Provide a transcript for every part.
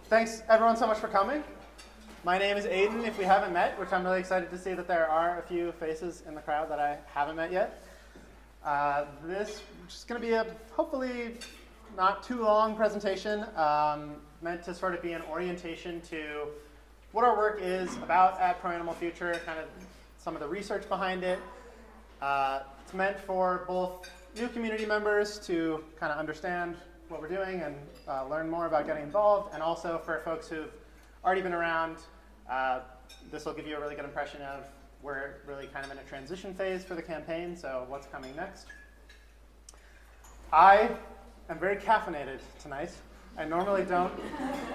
Thanks everyone so much for coming. My name is Aiden, if we haven't met, which I'm really excited to see that there are a few faces in the crowd that I haven't met yet. This is going to be a hopefully not too long presentation, meant to sort of be an orientation to what our work is about at Pro Animal Future, kind of some of the research behind it. It's meant for both new community members to kind of understand what we're doing and learn more about getting involved, and also for folks who've already been around. This will give you a really good impression of we're really kind of in a transition phase for the campaign, so what's coming next. I am very caffeinated tonight. I normally don't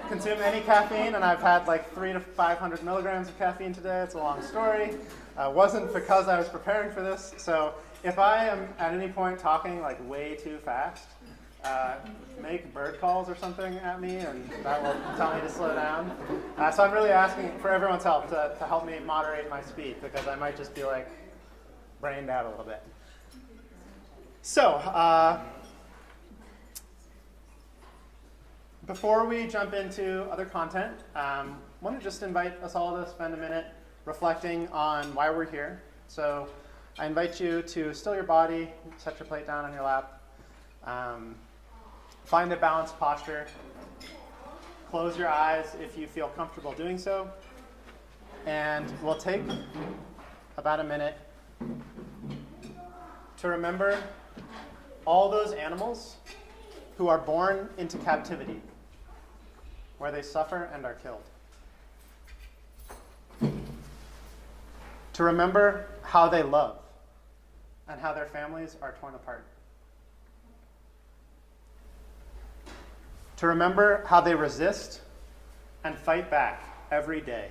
consume any caffeine, and I've had like 300 to 500 milligrams of caffeine today. It's a long story. It wasn't because I was preparing for this, so if I am at any point talking like way too fast, make bird calls or something at me, and that will tell me to slow down. So I'm really asking for everyone's help to help me moderate my speed, because I might just be like brained out a little bit. So before we jump into other content, I want to just invite us all to spend a minute reflecting on why we're here. So I invite you to still your body, set your plate down on your lap. Find a balanced posture. Close your eyes if you feel comfortable doing so. And we'll take about a minute to remember all those animals who are born into captivity, where they suffer and are killed. To remember how they love and how their families are torn apart. To remember how they resist and fight back every day.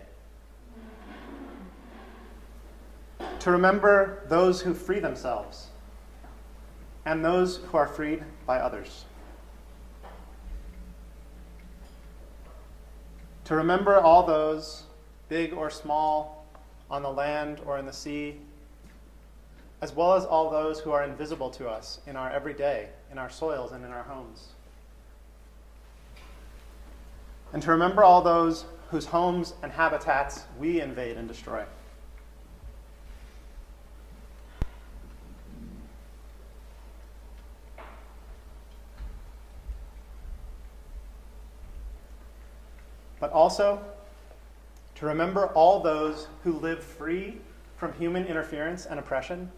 To remember those who free themselves and those who are freed by others. To remember all those, big or small, on the land or in the sea, as well as all those who are invisible to us in our everyday, in our soils and in our homes. And to remember all those whose homes and habitats we invade and destroy. But also to remember all those who live free from human interference and oppression,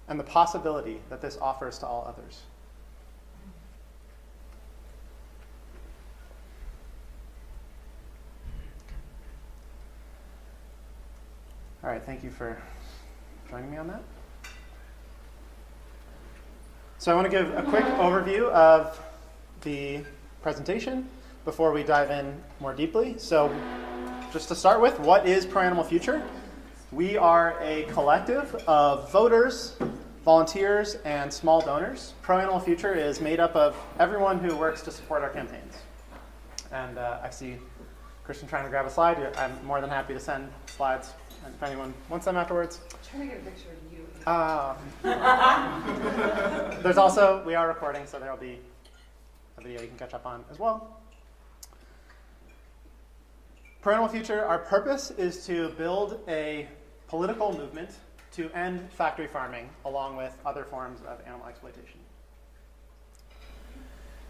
and the possibility that this offers to all others. All right, thank you for joining me on that. So I want to give a quick overview of the presentation before we dive in more deeply. So just to start with, what is Pro Animal Future? We are a collective of voters, volunteers, and small donors. Pro Animal Future is made up of everyone who works to support our campaigns. And I see Christian trying to grab a slide. I'm more than happy to send slides if anyone wants them afterwards. I'm trying to get a picture of you. There's also, we are recording, so there'll be a video you can catch up on as well. Pro Animal Future, our purpose is to build a political movement to end factory farming along with other forms of animal exploitation.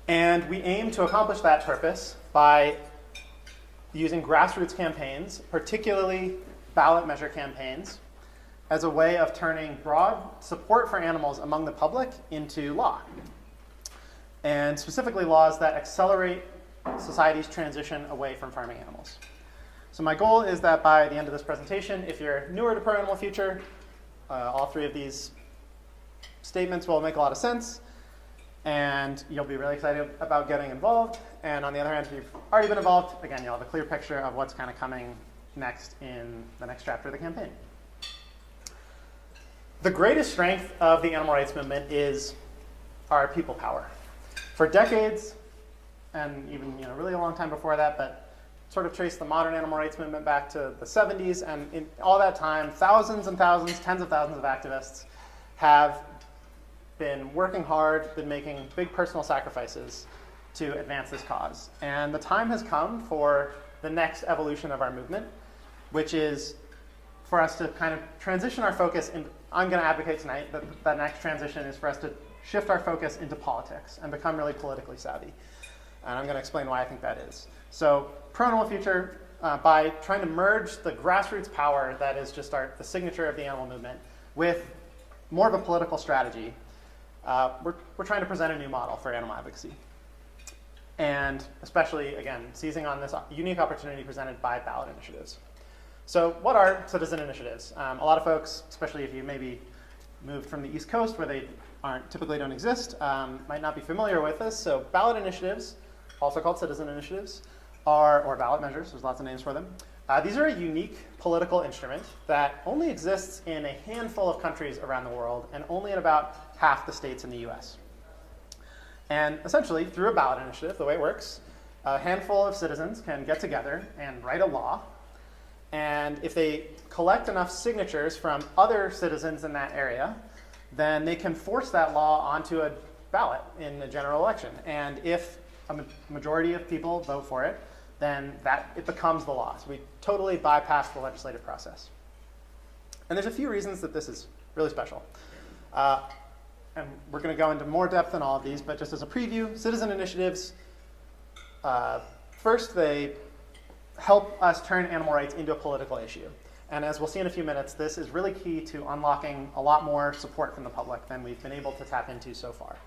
And we aim to accomplish that purpose by using grassroots campaigns, particularly ballot measure campaigns, as a way of turning broad support for animals among the public into law. And specifically laws that accelerate society's transition away from farming animals. So my goal is that by the end of this presentation, if you're newer to Pro Animal Future, all three of these statements will make a lot of sense, and you'll be really excited about getting involved. And on the other hand, if you've already been involved, again, you'll have a clear picture of what's kind of coming next in the next chapter of the campaign. The greatest strength of the animal rights movement is our people power. For decades, and even really a long time before that, but sort of trace the modern animal rights movement back to the 70s, and in all that time, thousands and thousands, tens of thousands of activists have been working hard, been making big personal sacrifices to advance this cause. And the time has come for the next evolution of our movement, which is for us to kind of transition our focus. And I'm going to advocate tonight that that next transition is for us to shift our focus into politics and become really politically savvy. And I'm going to explain why I think that is. So pro-animal future, by trying to merge the grassroots power that is just the signature of the animal movement with more of a political strategy, we're trying to present a new model for animal advocacy. And especially, again, seizing on this unique opportunity presented by ballot initiatives. So what are citizen initiatives? A lot of folks, especially if you maybe moved from the East Coast where they typically don't exist, might not be familiar with this. So ballot initiatives, also called citizen initiatives, or ballot measures, there's lots of names for them. These are a unique political instrument that only exists in a handful of countries around the world and only in about half the states in the US. And essentially, through a ballot initiative, the way it works, a handful of citizens can get together and write a law. And if they collect enough signatures from other citizens in that area, then they can force that law onto a ballot in a general election. And if a majority of people vote for it, then it becomes the law. So we totally bypass the legislative process. And there's a few reasons that this is really special. And we're going to go into more depth in all of these, but just as a preview, citizen initiatives, first they help us turn animal rights into a political issue. And as we'll see in a few minutes, this is really key to unlocking a lot more support from the public than we've been able to tap into so far.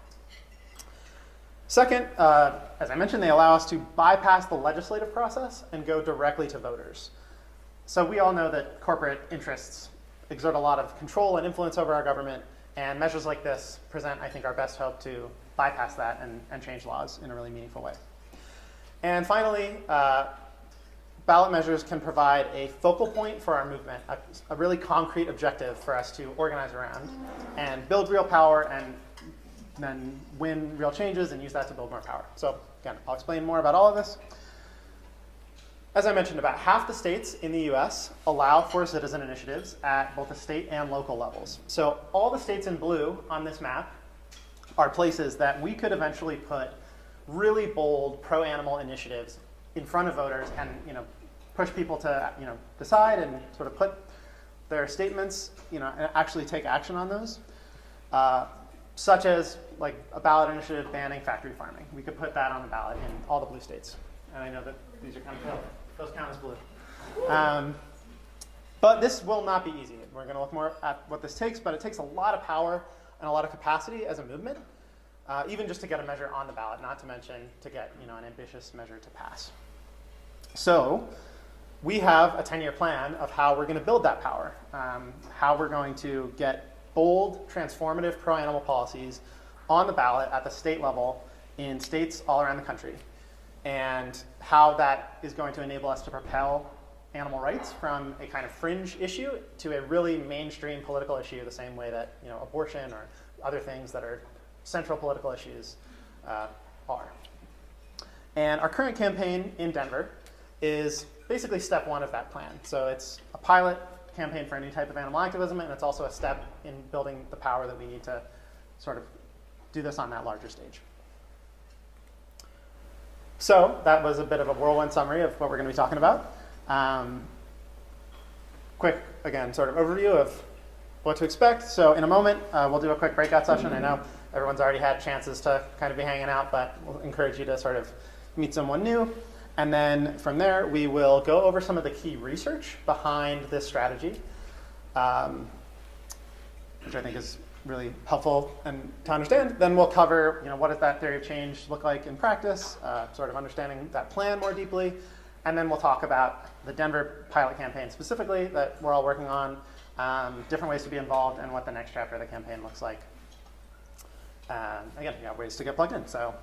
Second, as I mentioned, they allow us to bypass the legislative process and go directly to voters. So we all know that corporate interests exert a lot of control and influence over our government, and measures like this present, I think, our best hope to bypass that and change laws in a really meaningful way. And finally, ballot measures can provide a focal point for our movement, a really concrete objective for us to organize around and build real power and then win real changes and use that to build more power. So again, I'll explain more about all of this. As I mentioned, about half the states in the US allow for citizen initiatives at both the state and local levels. So all the states in blue on this map are places that we could eventually put really bold pro-animal initiatives in front of voters and push people to decide and sort of put their statements and actually take action on those. Such as like a ballot initiative banning factory farming. We could put that on the ballot in all the blue states. And I know that these are kind of pale. Those count as blue. But this will not be easy. We're going to look more at what this takes, but it takes a lot of power and a lot of capacity as a movement, even just to get a measure on the ballot, not to mention to get an ambitious measure to pass. So we have a 10-year plan of how we're going to build that power, how we're going to get bold, transformative pro-animal policies on the ballot at the state level in states all around the country, and how that is going to enable us to propel animal rights from a kind of fringe issue to a really mainstream political issue, the same way that abortion or other things that are central political issues are. And our current campaign in Denver is basically step one of that plan. So it's a pilot campaign for a new type of animal activism, and it's also a step in building the power that we need to sort of do this on that larger stage. So that was a bit of a whirlwind summary of what we're going to be talking about. Quick, again, sort of overview of what to expect. So in a moment, we'll do a quick breakout session. I know everyone's already had chances to kind of be hanging out, but we'll encourage you to sort of meet someone new. And then from there, we will go over some of the key research behind this strategy, which I think is really helpful and to understand. Then we'll cover, what does that theory of change look like in practice, sort of understanding that plan more deeply. And then we'll talk about the Denver pilot campaign specifically that we're all working on, different ways to be involved, and what the next chapter of the campaign looks like. Again, ways to get plugged in. So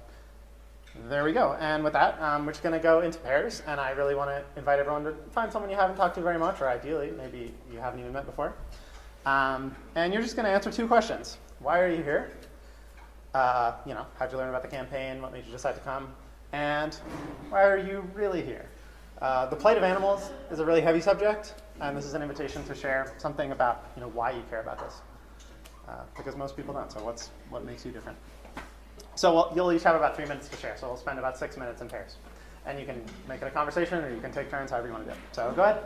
there we go. And with that, we're just going to go into pairs. And I really want to invite everyone to find someone you haven't talked to very much, or ideally, maybe you haven't even met before. And you're just going to answer two questions. Why are you here? How'd you learn about the campaign? What made you decide to come? And why are you really here? The plight of animals is a really heavy subject, and this is an invitation to share something about why you care about this. Because most people don't. So what makes you different? So you'll each have about 3 minutes to share. So we'll spend about 6 minutes in pairs. And you can make it a conversation, or you can take turns, however you want to do it. So go ahead.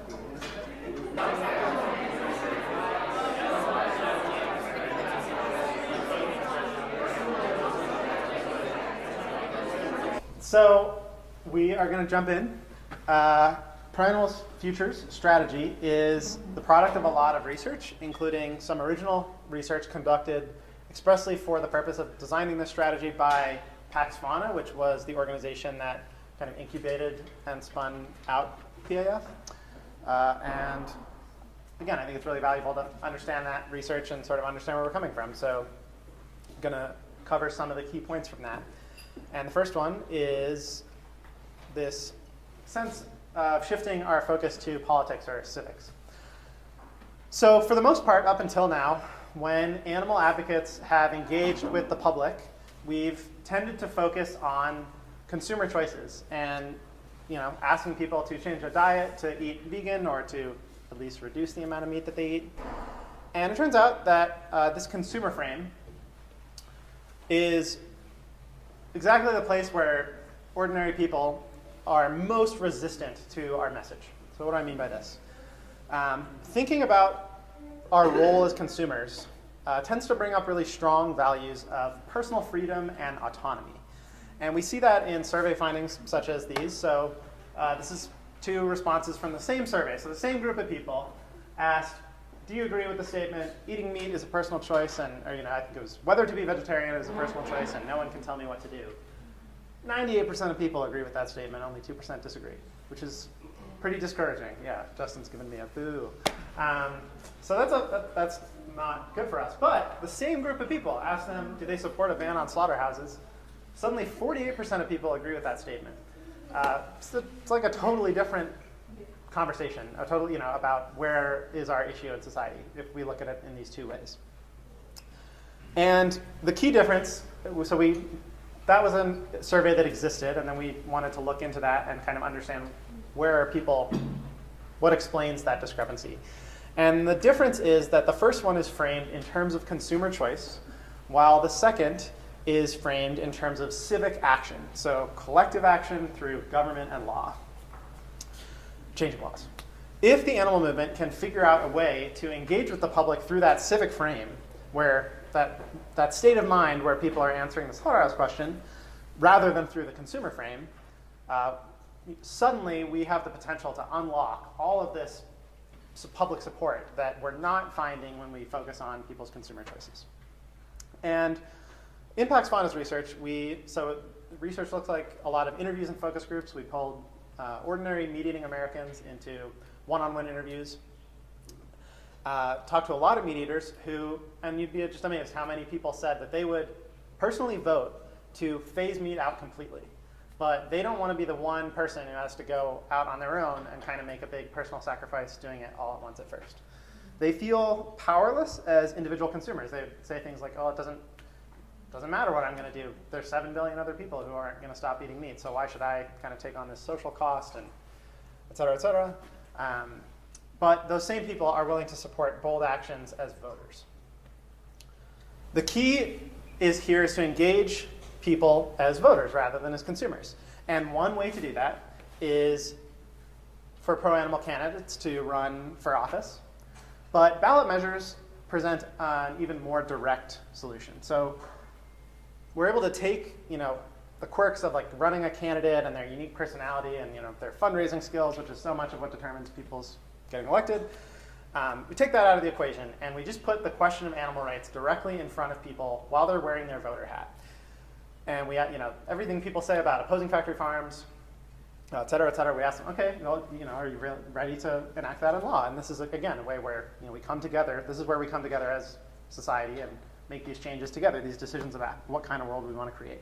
So we are going to jump in. Pro Futures strategy is the product of a lot of research, including some original research conducted expressly for the purpose of designing this strategy by PAF, which was the organization that kind of incubated and spun out PAF. And again, I think it's really valuable to understand that research and sort of understand where we're coming from. So I'm going to cover some of the key points from that. And the first one is this sense of shifting our focus to politics or civics. So for the most part, up until now, when animal advocates have engaged with the public, we've tended to focus on consumer choices and asking people to change their diet to eat vegan or to at least reduce the amount of meat that they eat. And it turns out that this consumer frame is exactly the place where ordinary people are most resistant to our message. So what do I mean by this? Thinking about our role as consumers tends to bring up really strong values of personal freedom and autonomy. And we see that in survey findings such as these. So this is 2 responses from the same survey. So the same group of people asked, do you agree with the statement, eating meat is a personal choice, and I think it was whether to be vegetarian is a personal choice, and no one can tell me what to do. 98% of people agree with that statement, only 2% disagree, which is pretty discouraging. Yeah, Justin's giving me a boo. So that's not good for us. But the same group of people, ask them, do they support a ban on slaughterhouses? Suddenly 48% of people agree with that statement. So it's like a totally different conversation, about where is our issue in society if we look at it in these 2 ways. And the key difference, that was a survey that existed, and then we wanted to look into that and kind of understand what explains that discrepancy. And the difference is that the first one is framed in terms of consumer choice, while the second is framed in terms of civic action, so collective action through government and law, changing laws. If the animal movement can figure out a way to engage with the public through that civic frame, where that state of mind where people are answering the slaughterhouse question, rather than through the consumer frame, suddenly we have the potential to unlock all of this public support that we're not finding when we focus on people's consumer choices. And in Pax Fauna's research, so the research looks like a lot of interviews and focus groups. We pulled ordinary meat-eating Americans into one-on-one interviews. Talked to a lot of meat eaters who, and you'd be just amazed how many people said that they would personally vote to phase meat out completely. But they don't want to be the one person who has to go out on their own and kind of make a big personal sacrifice doing it all at once at first. They feel powerless as individual consumers. They say things like, oh, it doesn't matter what I'm going to do. There's 7 billion other people who aren't going to stop eating meat, so why should I kind of take on this social cost, and et cetera, et cetera. But those same people are willing to support bold actions as voters. The key is to engage people as voters rather than as consumers. And one way to do that is for pro-animal candidates to run for office. But ballot measures present an even more direct solution. So we're able to take the quirks of like running a candidate and their unique personality and their fundraising skills, which is so much of what determines people's getting elected. We take that out of the equation and we just put the question of animal rights directly in front of people while they're wearing their voter hat. And we, everything people say about opposing factory farms, et cetera, we ask them, okay, are you ready to enact that in law? And this is, again, a way where we come together. This is where we come together as society and make these changes together, these decisions about what kind of world we want to create.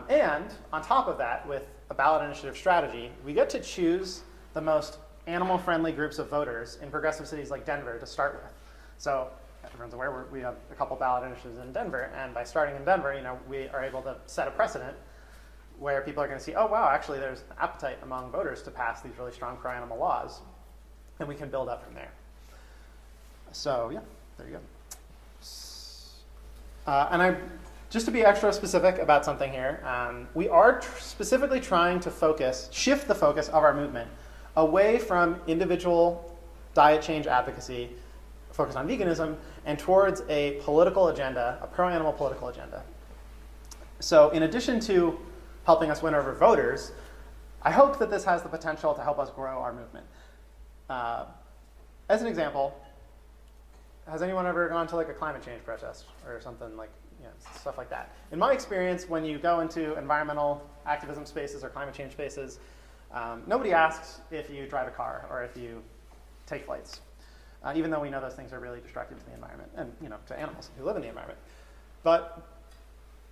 And on top of that, with a ballot initiative strategy, we get to choose the most animal-friendly groups of voters in progressive cities like Denver to start with. So everyone's aware we have a couple ballot initiatives in Denver, and by starting in Denver, we are able to set a precedent where people are going to see, oh wow, actually there's an appetite among voters to pass these really strong pro-animal laws, and we can build up from there. So yeah, there you go. And I Just to be extra specific about something here, we are specifically trying to shift the focus of our movement away from individual diet change advocacy, focused on veganism, and towards a political agenda, a pro-animal political agenda. So in addition to helping us win over voters, I hope that this has the potential to help us grow our movement. As an example, has anyone ever gone to like a climate change protest or something like, stuff like that? In my experience, when you go into environmental activism spaces or climate change spaces, nobody asks if you drive a car or if you take flights, even though we know those things are really destructive to the environment and to animals who live in the environment. But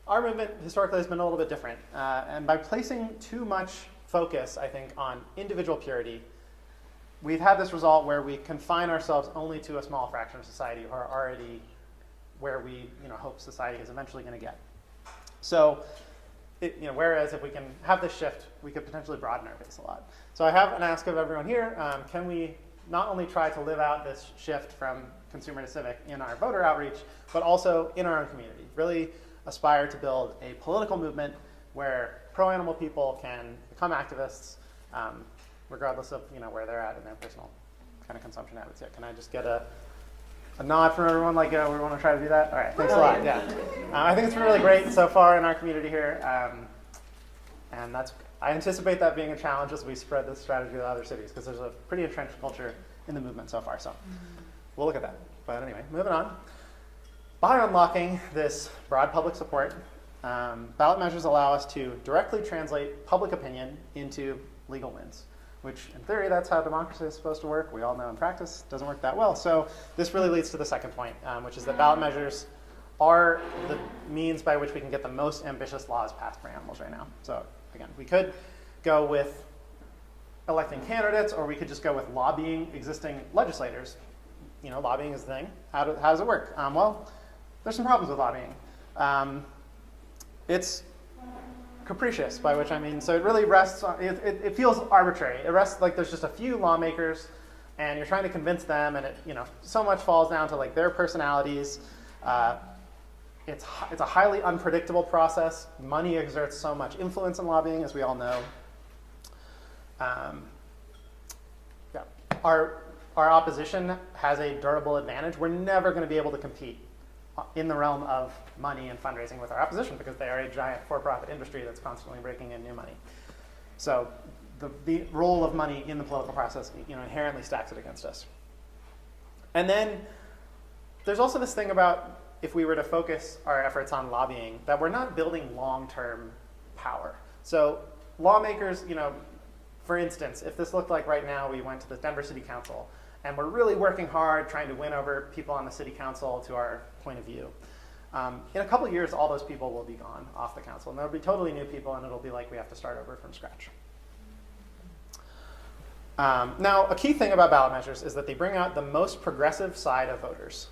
our movement historically has been a little bit different, and by placing too much focus, I think, on individual purity, we've had this result where we confine ourselves only to a small fraction of society who are already where we hope society is eventually going to get. So, whereas if we can have this shift, we could potentially broaden our base a lot. So I have an ask of everyone here. Can we not only try to live out this shift from consumer to civic in our voter outreach, but also in our own community? Really aspire to build a political movement where pro-animal people can become activists, regardless of where they're at in their personal kind of consumption habits. Yeah, can I just get a nod from everyone? Like, we want to try to do that? All right, thanks a lot. Yeah, I think it's been really great so far in our community here, and I anticipate that being a challenge as we spread this strategy to other cities, because there's a pretty entrenched culture in the movement so far. So we'll look at that. But anyway, moving on. By unlocking this broad public support, ballot measures allow us to directly translate public opinion into legal wins, which in theory, that's how democracy is supposed to work. We all know in practice it doesn't work that well. So this really leads to the second point, which is that ballot measures are the means by which we can get the most ambitious laws passed for animals right now. So again, we could go with electing candidates, or we could just go with lobbying existing legislators. Lobbying is the thing. How does it work? Well, there's some problems with lobbying. It's capricious, by which I mean, so it really rests on, it feels arbitrary. It rests like there's just a few lawmakers, and you're trying to convince them, and it, so much falls down to like their personalities. It's a highly unpredictable process. Money exerts so much influence in lobbying, as we all know. Our opposition has a durable advantage. We're never going to be able to compete in the realm of money and fundraising with our opposition, because they are a giant for-profit industry that's constantly breaking in new money. So the role of money in the political process inherently stacks it against us. And then there's also this thing about, if we were to focus our efforts on lobbying, that we're not building long-term power. So lawmakers, for instance, if this looked like right now we went to the Denver City Council and we're really working hard trying to win over people on the city council to our point of view, in a couple of years, all those people will be gone off the council, and there'll be totally new people, and it'll be like we have to start over from scratch. Now, a key thing about ballot measures is that they bring out the most progressive side of voters.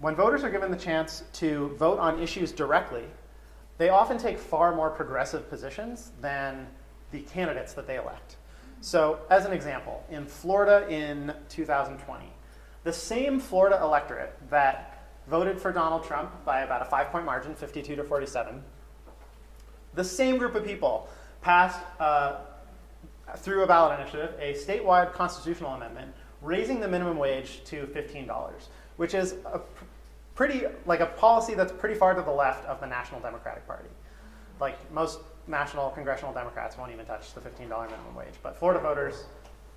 When voters are given the chance to vote on issues directly, they often take far more progressive positions than the candidates that they elect. So, as an example, in Florida in 2020, the same Florida electorate that voted for Donald Trump by about a 5-point margin, 52 to 47, the same group of people passed, through a ballot initiative, a statewide constitutional amendment raising the minimum wage to $15, which is a policy that's pretty far to the left of the National Democratic Party. Like, most national congressional Democrats won't even touch the $15 minimum wage, but Florida voters,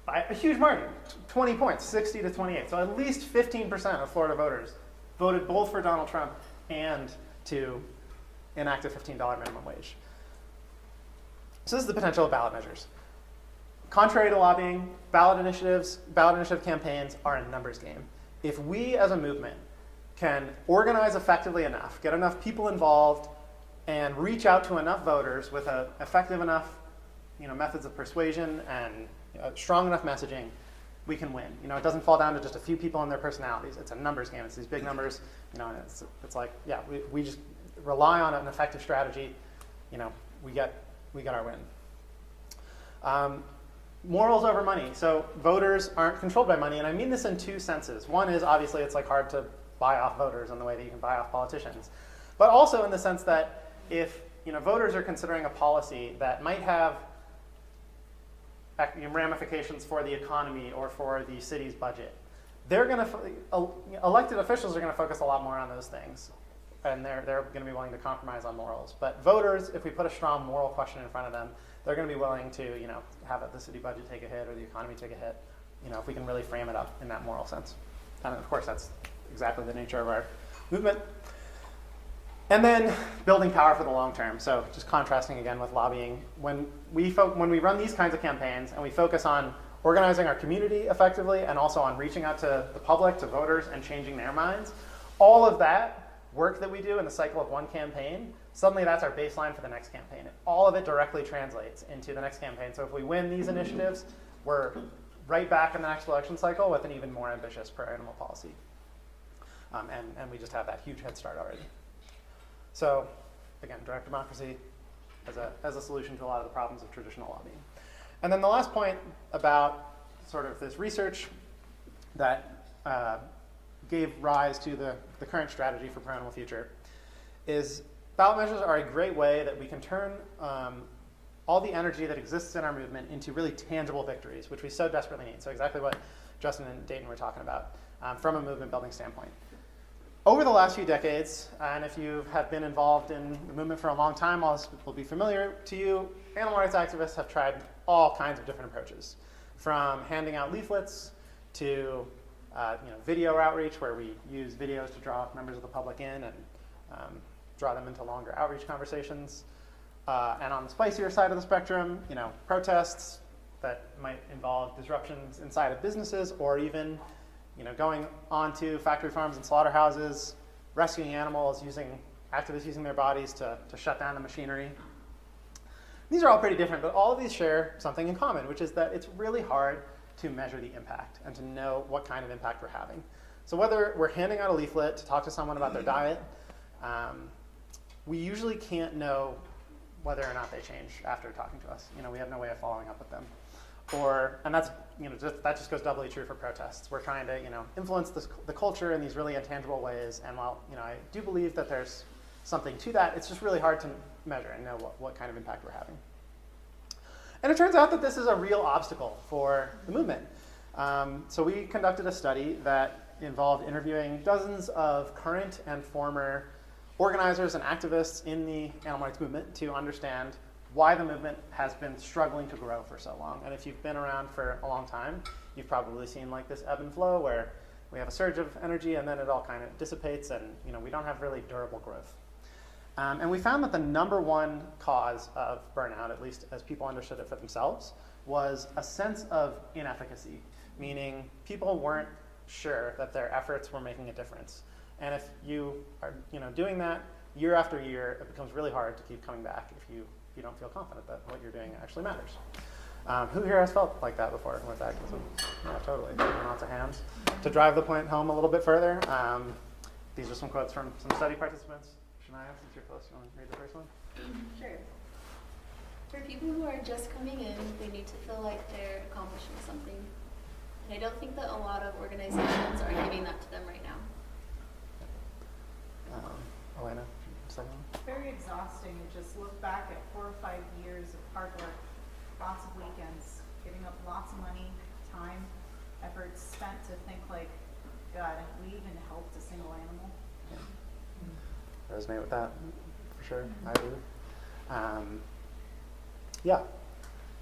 by a huge margin, 20 points, 60 to 28. So at least 15% of Florida voters voted both for Donald Trump and to enact a $15 minimum wage. So this is the potential of ballot measures. Contrary to lobbying, ballot initiative campaigns are a numbers game. If we as a movement can organize effectively enough, get enough people involved, and reach out to enough voters with effective enough methods of persuasion and strong enough messaging, we can win. It doesn't fall down to just a few people and their personalities. It's a numbers game. It's these big numbers. And it's like, yeah, we just rely on an effective strategy. We get our win. Morals over money. So voters aren't controlled by money, and I mean this in two senses. One is, obviously, it's like hard to buy off voters in the way that you can buy off politicians. But also in the sense that if voters are considering a policy that might have ramifications for the economy or for the city's budget, they're going to elected officials are going to focus a lot more on those things, and they're going to be willing to compromise on morals. But voters, if we put a strong moral question in front of them, they're going to be willing to have the city budget take a hit or the economy take a hit, if we can really frame it up in that moral sense. And of course, that's exactly the nature of our movement. And then building power for the long term. So just contrasting again with lobbying. When we run these kinds of campaigns and we focus on organizing our community effectively and also on reaching out to the public, to voters, and changing their minds, all of that work that we do in the cycle of one campaign, suddenly that's our baseline for the next campaign. All of it directly translates into the next campaign. So if we win these initiatives, we're right back in the next election cycle with an even more ambitious pro-animal policy. And we just have that huge head start already. So again, direct democracy as a solution to a lot of the problems of traditional lobbying. And then the last point about sort of this research that gave rise to the current strategy for pro-animal future is ballot measures are a great way that we can turn all the energy that exists in our movement into really tangible victories, which we so desperately need. So exactly what Justin and Dayton were talking about from a movement building standpoint. Over the last few decades, and if you have been involved in the movement for a long time, all this will be familiar to you, animal rights activists have tried all kinds of different approaches, from handing out leaflets to video outreach, where we use videos to draw members of the public in and draw them into longer outreach conversations. And on the spicier side of the spectrum, protests that might involve disruptions inside of businesses, or even going onto factory farms and slaughterhouses, rescuing animals, activists using their bodies to shut down the machinery. These are all pretty different, but all of these share something in common, which is that it's really hard to measure the impact and to know what kind of impact we're having. So whether we're handing out a leaflet to talk to someone about their diet, we usually can't know whether or not they change after talking to us. We have no way of following up with them. And that's that just goes doubly true for protests. We're trying to influence the culture in these really intangible ways. And while I do believe that there's something to that, it's just really hard to measure and know what kind of impact we're having. And it turns out that this is a real obstacle for the movement. So we conducted a study that involved interviewing dozens of current and former organizers and activists in the animal rights movement to understand why the movement has been struggling to grow for so long. And if you've been around for a long time, you've probably seen like this ebb and flow where we have a surge of energy and then it all kind of dissipates, and we don't have really durable growth. And we found that the number one cause of burnout, at least as people understood it for themselves, was a sense of inefficacy, meaning people weren't sure that their efforts were making a difference. And if you are doing that year after year, it becomes really hard to keep coming back if you don't feel confident that what you're doing actually matters. Who here has felt like that before with activism? Yeah, totally. Lots of hands. To drive the point home a little bit further, these are some quotes from some study participants. Shania, since you're close, you want to read the first one? Sure. For people who are just coming in, they need to feel like they're accomplishing something. And I don't think that a lot of organizations are giving that to them right now. Elena, second one. Very exhausting to just look back at 4 or 5 years of hard work, lots of weekends, giving up lots of money, time, effort spent to think like, God, have we even helped a single animal? Yeah. Resonate with that, for sure. I do. Yeah.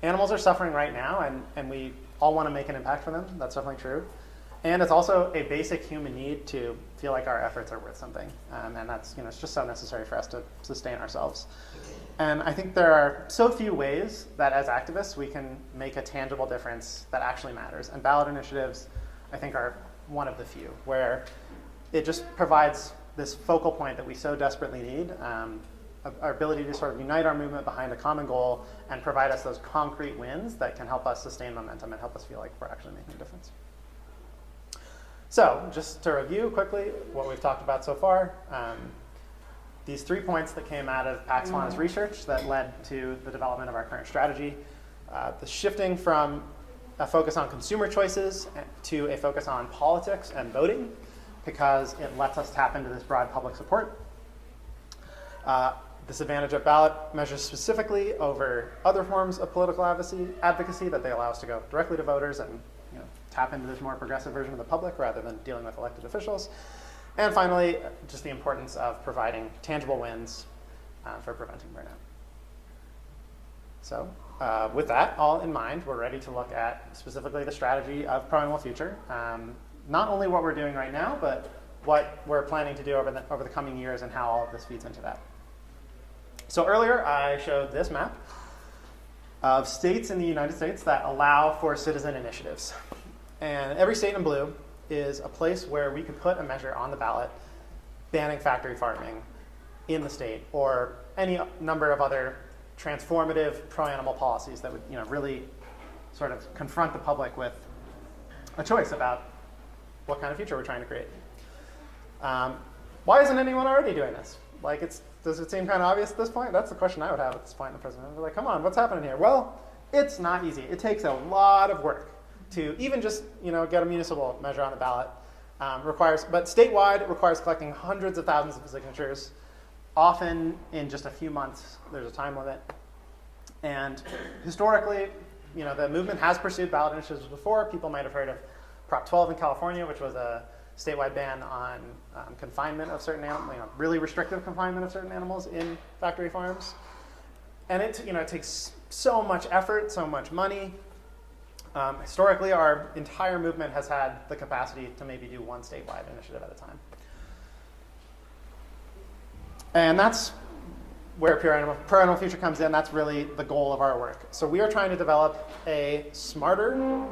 Animals are suffering right now, and we all want to make an impact for them. That's definitely true. And it's also a basic human need to feel like our efforts are worth something. And that's, it's just so necessary for us to sustain ourselves. And I think there are so few ways that as activists we can make a tangible difference that actually matters. And ballot initiatives, I think, are one of the few, where it just provides this focal point that we so desperately need, our ability to sort of unite our movement behind a common goal and provide us those concrete wins that can help us sustain momentum and help us feel like we're actually making a difference. So just to review quickly what we've talked about so far, these 3 points that came out of Pax Lana's research that led to the development of our current strategy, the shifting from a focus on consumer choices to a focus on politics and voting, because it lets us tap into this broad public support. Disadvantage of ballot measures specifically over other forms of political advocacy that they allow us to go directly to voters and tap into this more progressive version of the public rather than dealing with elected officials. And finally, just the importance of providing tangible wins for preventing burnout. So with that all in mind, we're ready to look at specifically the strategy of Pro-Animal Future. Not only what we're doing right now, but what we're planning to do over the coming years and how all of this feeds into that. So earlier I showed this map of states in the United States that allow for citizen initiatives. And every state in blue is a place where we could put a measure on the ballot banning factory farming in the state, or any number of other transformative pro-animal policies that would really sort of confront the public with a choice about what kind of future we're trying to create. Why isn't anyone already doing this? Does it seem kind of obvious at this point? That's the question I would have at this point in the president. They're like, come on, what's happening here? Well, it's not easy. It takes a lot of work to even just get a municipal measure on the ballot. But statewide, it requires collecting hundreds of thousands of signatures, often in just a few months. There's a time limit. And historically, the movement has pursued ballot initiatives before. People might have heard of Prop 12 in California, which was a statewide ban on confinement of certain animals, really restrictive confinement of certain animals in factory farms. And it takes so much effort, so much money. Historically, our entire movement has had the capacity to maybe do one statewide initiative at a time. And that's where Pro-Animal Future comes in. That's really the goal of our work. So we are trying to develop a smarter,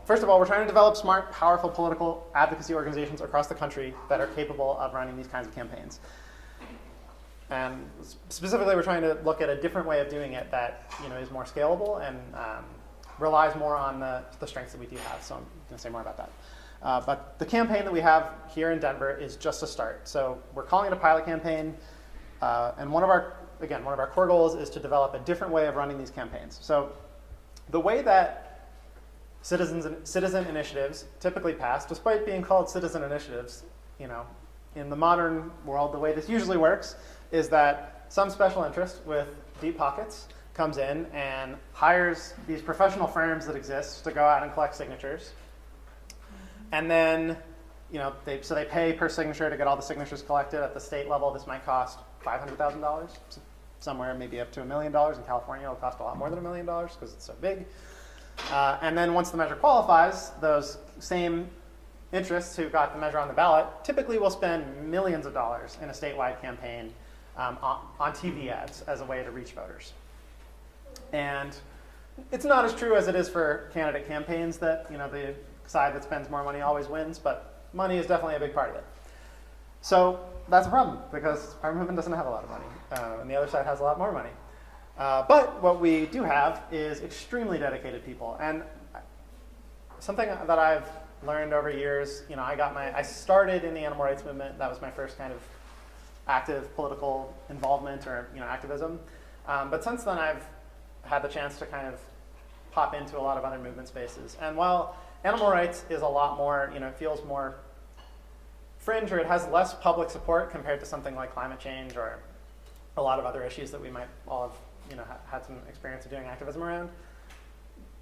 first of all, we're trying to develop smart, powerful political advocacy organizations across the country that are capable of running these kinds of campaigns. And specifically, we're trying to look at a different way of doing it that is more scalable and relies more on the strengths that we do have. So I'm going to say more about that. But the campaign that we have here in Denver is just a start. So we're calling it a pilot campaign. And one of our core goals is to develop a different way of running these campaigns. So the way that citizen initiatives typically pass, despite being called citizen initiatives, in the modern world, the way this usually works is that some special interest with deep pockets comes in and hires these professional firms that exist to go out and collect signatures. And then, they pay per signature to get all the signatures collected. At the state level, this might cost $500,000, somewhere maybe up to $1 million. In California, it'll cost a lot more than $1 million because it's so big. And then once the measure qualifies, those same interests who got the measure on the ballot typically will spend millions of dollars in a statewide campaign on TV ads as a way to reach voters. And it's not as true as it is for candidate campaigns that the side that spends more money always wins, but money is definitely a big part of it. So that's a problem because our movement doesn't have a lot of money, and the other side has a lot more money. But what we do have is extremely dedicated people. And something that I've learned over years, I started in the animal rights movement. That was my first kind of active political involvement or activism. But since then, I've had the chance to kind of pop into a lot of other movement spaces. And while animal rights is a lot more, it feels more fringe, or it has less public support compared to something like climate change or a lot of other issues that we might all have had some experience of doing activism around.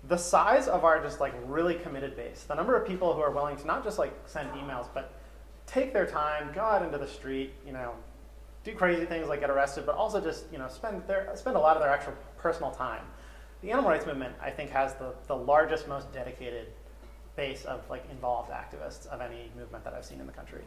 The size of our just really committed base, the number of people who are willing to not just send emails, but take their time, go out into the street, do crazy things like get arrested, but also just spend a lot of their actual personal time. The animal rights movement, I think, has the largest, most dedicated base of involved activists of any movement that I've seen in the country.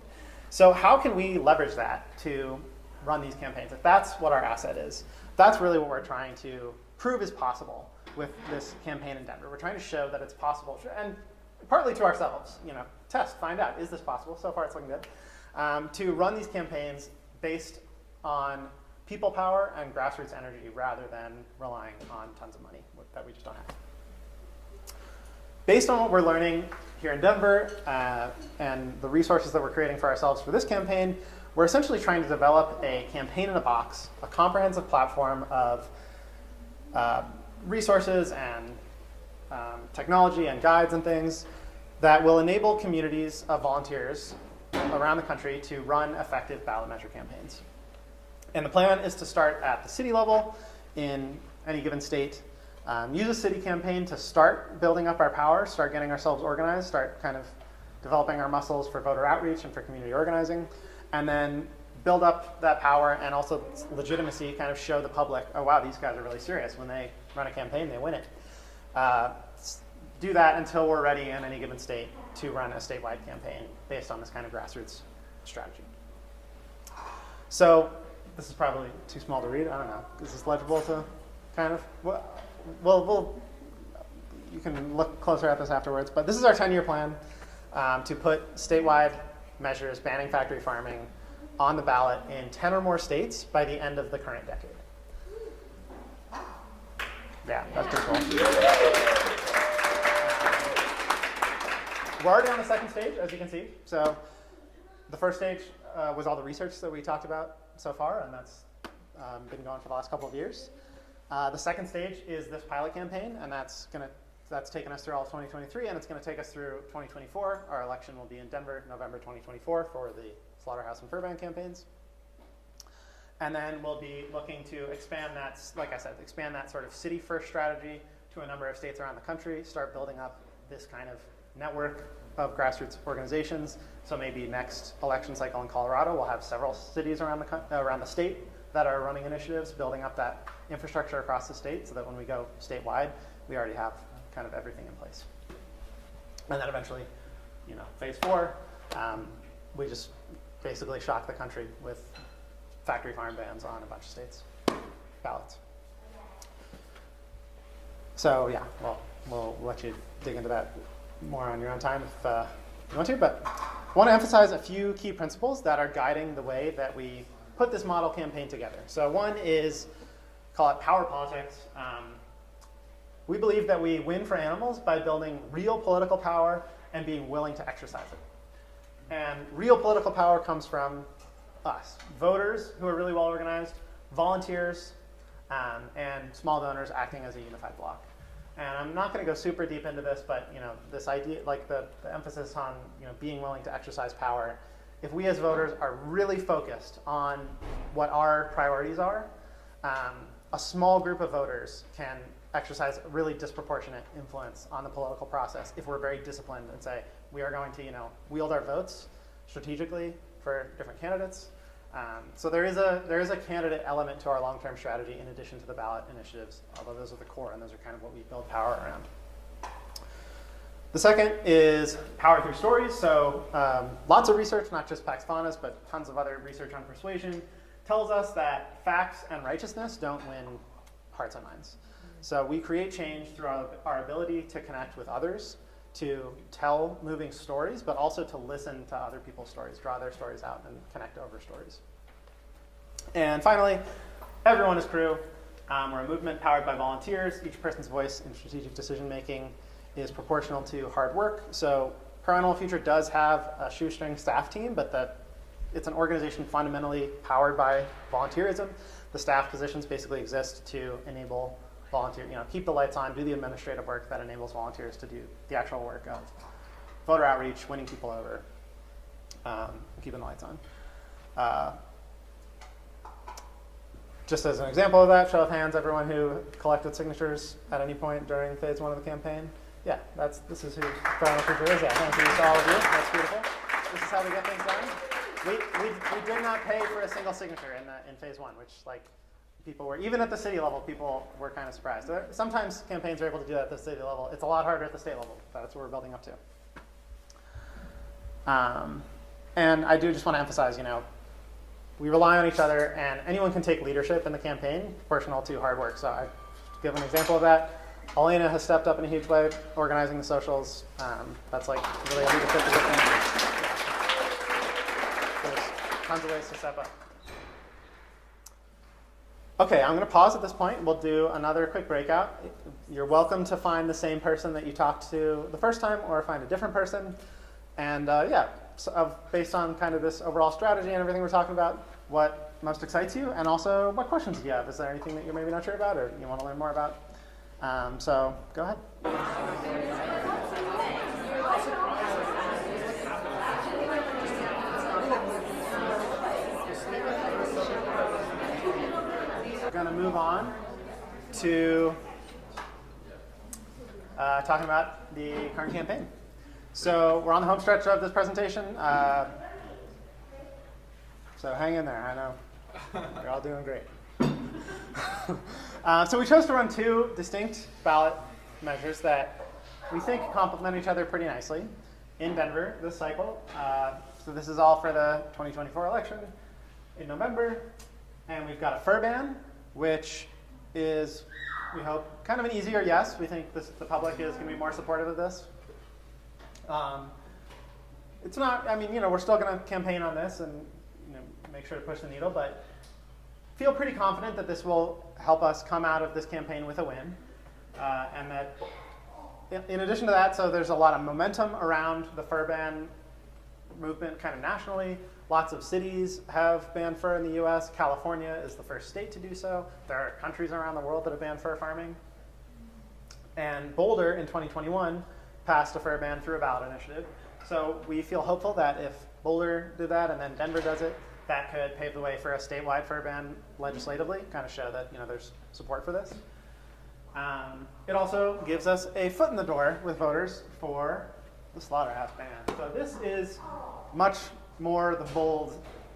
So how can we leverage that to run these campaigns? If that's what our asset is, that's really what we're trying to prove is possible with this campaign in Denver. We're trying to show that it's possible, and partly to ourselves, test, find out, is this possible? So far it's looking good. To run these campaigns based on people power and grassroots energy rather than relying on tons of money that we just don't have. Based on what we're learning here in Denver and the resources that we're creating for ourselves for this campaign, we're essentially trying to develop a campaign in a box, a comprehensive platform of resources and technology and guides and things that will enable communities of volunteers around the country to run effective ballot measure campaigns. And the plan is to start at the city level in any given state, use a city campaign to start building up our power, start getting ourselves organized, start kind of developing our muscles for voter outreach and for community organizing, and then build up that power and also legitimacy, kind of show the public, oh wow, these guys are really serious. When they run a campaign, they win it. Do that until we're ready in any given state to run a statewide campaign based on this kind of grassroots strategy. So this is probably too small to read. I don't know. Is this legible to kind of? Well, you can look closer at this afterwards. But this is our 10-year plan to put statewide measures banning factory farming on the ballot in 10 or more states by the end of the current decade. Yeah, that's pretty cool. We're already on the second stage, as you can see. So the first stage was all the research that we talked about so far, and that's been going for the last couple of years. The second stage is this pilot campaign, and that's taken us through all of 2023, and it's going to take us through 2024. Our election will be in Denver, November 2024, for the Slaughterhouse and Furbank campaigns. And then we'll be looking to expand that, like I said, expand that sort of city-first strategy to a number of states around the country, start building up this kind of network of grassroots organizations. So maybe next election cycle in Colorado, we'll have several cities around the state that are running initiatives, building up that infrastructure across the state so that when we go statewide, we already have kind of everything in place. And then eventually, phase 4, we just basically shock the country with factory farm bans on a bunch of states' ballots. So yeah, well, we'll let you dig into that more on your own time if you want to, but I want to emphasize a few key principles that are guiding the way that we put this model campaign together. So one is, call it power politics. We believe that we win for animals by building real political power and being willing to exercise it. And real political power comes from us, voters who are really well organized, volunteers, and small donors acting as a unified bloc. And I'm not going to go super deep into this, but this idea, like the emphasis on being willing to exercise power. If we as voters are really focused on what our priorities are, a small group of voters can exercise a really disproportionate influence on the political process if we're very disciplined and say we are going to wield our votes strategically for different candidates. So there is a candidate element to our long-term strategy in addition to the ballot initiatives, although those are the core and those are kind of what we build power around. The second is power through stories. So lots of research, not just Pax Faunus, but tons of other research on persuasion, tells us that facts and righteousness don't win hearts and minds. So we create change through our ability to connect with others, to tell moving stories, but also to listen to other people's stories, draw their stories out, and connect over stories. And finally, everyone is crew. We're a movement powered by volunteers. Each person's voice in strategic decision-making is proportional to hard work. So Pro Future does have a shoestring staff team, but it's an organization fundamentally powered by volunteerism. The staff positions basically exist to enable volunteer, keep the lights on, do the administrative work that enables volunteers to do the actual work of voter outreach, winning people over, keeping the lights on. Just as an example of that, show of hands, everyone who collected signatures at any point during phase 1 of the campaign. Yeah, this is who Pro Future is. Yeah, thank you to all of you. That's beautiful. This is how we get things done. We did not pay for a single signature in phase 1, which people were, even at the city level, people were kind of surprised. Sometimes campaigns are able to do that at the city level. It's a lot harder at the state level. That's what we're building up to. And I do just want to emphasize, we rely on each other, and anyone can take leadership in the campaign, proportional to hard work. So I give an example of that. Elena has stepped up in a huge way, organizing the socials. That's really a leadership position. There's tons of ways to step up. Okay, I'm going to pause at this point. We'll do another quick breakout. You're welcome to find the same person that you talked to the first time or find a different person. And based on kind of this overall strategy and everything we're talking about, what most excites you, and also what questions do you have? Is there anything that you're maybe not sure about or you want to learn more about? So go ahead. going to move on to talking about the current campaign. So we're on the home stretch of this presentation. So hang in there. I know you're all doing great. So we chose to run two distinct ballot measures that we think complement each other pretty nicely in Denver this cycle. So this is all for the 2024 election in November. And we've got a fur ban, which is, we hope, kind of an easier yes. We think the public is going to be more supportive of this. It's not, I mean, we're still going to campaign on this and make sure to push the needle, but feel pretty confident that this will help us come out of this campaign with a win. And that in addition to that, so there's a lot of momentum around the fur ban movement kind of nationally. Lots of cities have banned fur in the US. California is the first state to do so. There are countries around the world that have banned fur farming. And Boulder in 2021 passed a fur ban through a ballot initiative. So we feel hopeful that if Boulder did that and then Denver does it, that could pave the way for a statewide fur ban legislatively, kind of show that there's support for this. It also gives us a foot in the door with voters for the slaughterhouse ban. So this is much more the bold,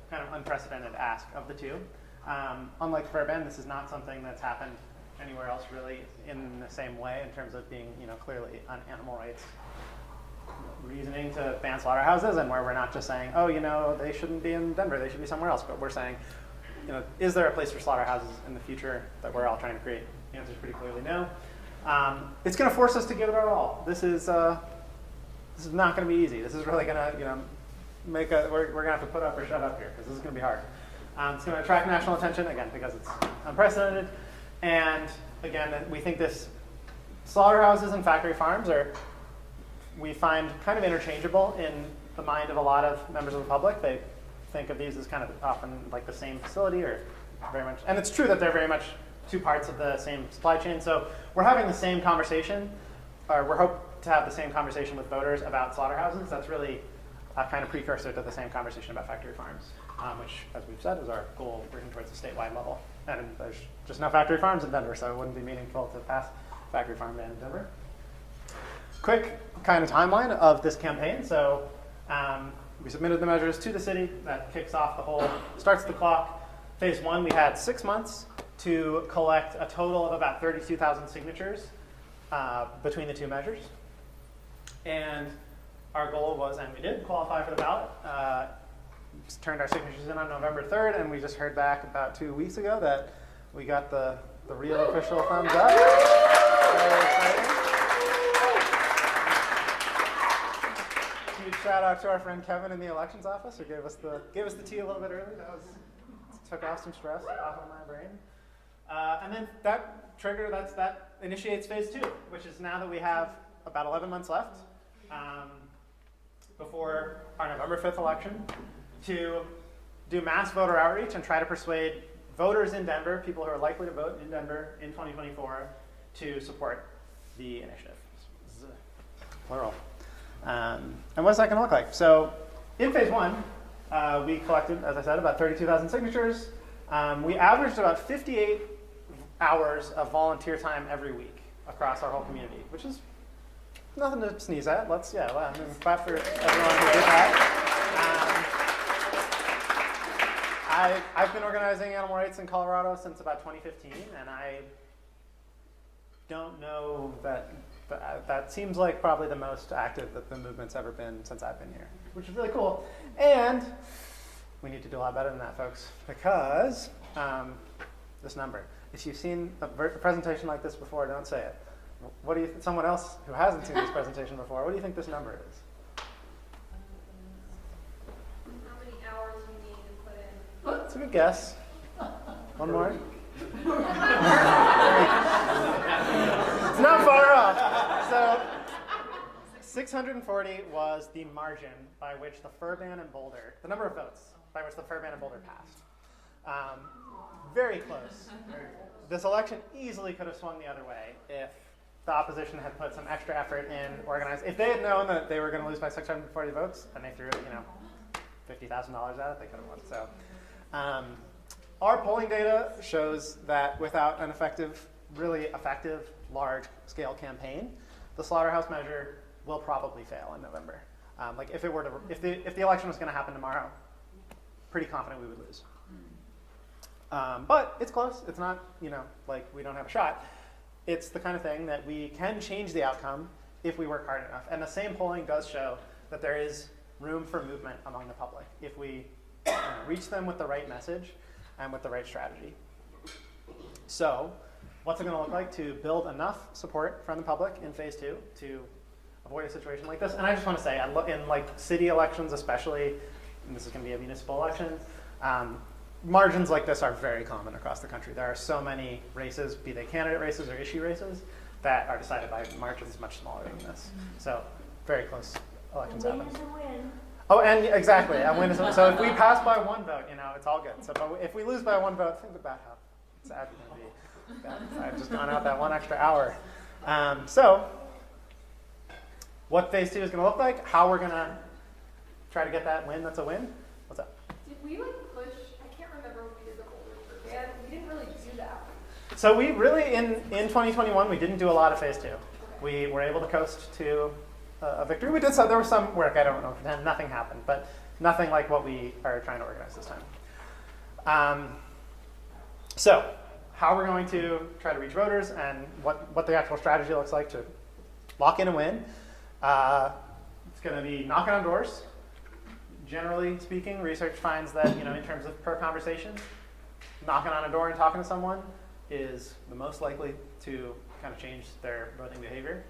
kind of unprecedented ask of the two. Unlike fur ban, this is not something that's happened anywhere else really in the same way in terms of being clearly on animal rights reasoning to ban slaughterhouses, and where we're not just saying, oh, they shouldn't be in Denver, they should be somewhere else, but we're saying, is there a place for slaughterhouses in the future that we're all trying to create? The answer is pretty clearly no. It's going to force us to give it our all. This is not going to be easy. This is really going to, we're going to have to put up or shut up here, because this is going to be hard. It's going to attract national attention, again, because it's unprecedented. And again, we think this slaughterhouses and factory farms we find kind of interchangeable in the mind of a lot of members of the public. They think of these as kind of often like the same facility, or very much, and it's true that they're very much two parts of the same supply chain. So we're having the same conversation, or we're hoping to have the same conversation with voters about slaughterhouses. That's really a kind of precursor to the same conversation about factory farms, which, as we've said, is our goal working towards a statewide level. And there's just no factory farms in Denver, so it wouldn't be meaningful to pass factory farm ban in Denver. Quick kind of timeline of this campaign. So we submitted the measures to the city. That kicks off starts the clock. Phase one, we had 6 months to collect a total of about 32,000 signatures between the two measures. And our goal was, and we did qualify for the ballot, turned our signatures in on November 3rd, and we just heard back about 2 weeks ago that we got the real official thumbs up. Very exciting. Huge shout out to our friend Kevin in the elections office, who gave us the tea a little bit early. Took off some stress off of my brain. And then that initiates phase two, which is now that we have about 11 months left before our November 5th election, to do mass voter outreach and try to persuade voters in Denver, people who are likely to vote in Denver in 2024, to support the initiative. Plural. And what's that going to look like? So in phase one, we collected, as I said, about 32,000 signatures. We averaged about 58 hours of volunteer time every week across our whole community, which is nothing to sneeze at. Clap for everyone who did that. I've been organizing animal rights in Colorado since about 2015, and I don't know that seems like probably the most active that the movement's ever been since I've been here, which is really cool. And we need to do a lot better than that, folks, because this number. If you've seen a presentation like this before, don't say it. What do you? Someone else who hasn't seen this presentation before, what do you think this number is? How many hours we need to put in? That's a good guess. One more. It's not far off. So 640 was the margin by which the fur ban in Boulder, the number of votes by which the fur ban in Boulder passed. Very close. This election easily could have swung the other way if the opposition had put some extra effort in organizing. If they had known that they were going to lose by 640 votes and they threw $50,000 at it, they could have won. So our polling data shows that without an effective, really effective, large-scale campaign, the slaughterhouse measure will probably fail in November. Like if the election was going to happen tomorrow, pretty confident we would lose. But it's close. It's not, like we don't have a shot. It's the kind of thing that we can change the outcome if we work hard enough. And the same polling does show that there is room for movement among the public if we reach them with the right message and with the right strategy. So what's it going to look like to build enough support from the public in phase 2 to avoid a situation like this? And I just want to say, in like city elections especially, and this is going to be a municipal election, margins like this are very common across the country. There are so many races, be they candidate races or issue races, that are decided by margins much smaller than this. So very close elections happen. Win is a win. Oh, and exactly. A win is so if we pass by one vote, it's all good. So but if we lose by one vote, think about how sad it's going to be. I've just gone out that one extra hour. So what phase 2 is going to look like, how we're going to try to get that win that's a win. What's up? Did we push? I can't remember when we did the older for band. We didn't really do that. So we really, in 2021, we didn't do a lot of phase 2. We were able to coast to a victory. We did so. There was some work. I don't know. Nothing happened, but nothing like what we are trying to organize this time. So how we're going to try to reach voters and what the actual strategy looks like to lock in a win. It's going to be knocking on doors. Generally speaking, research finds that, in terms of per conversation, knocking on a door and talking to someone is the most likely to kind of change their voting behavior.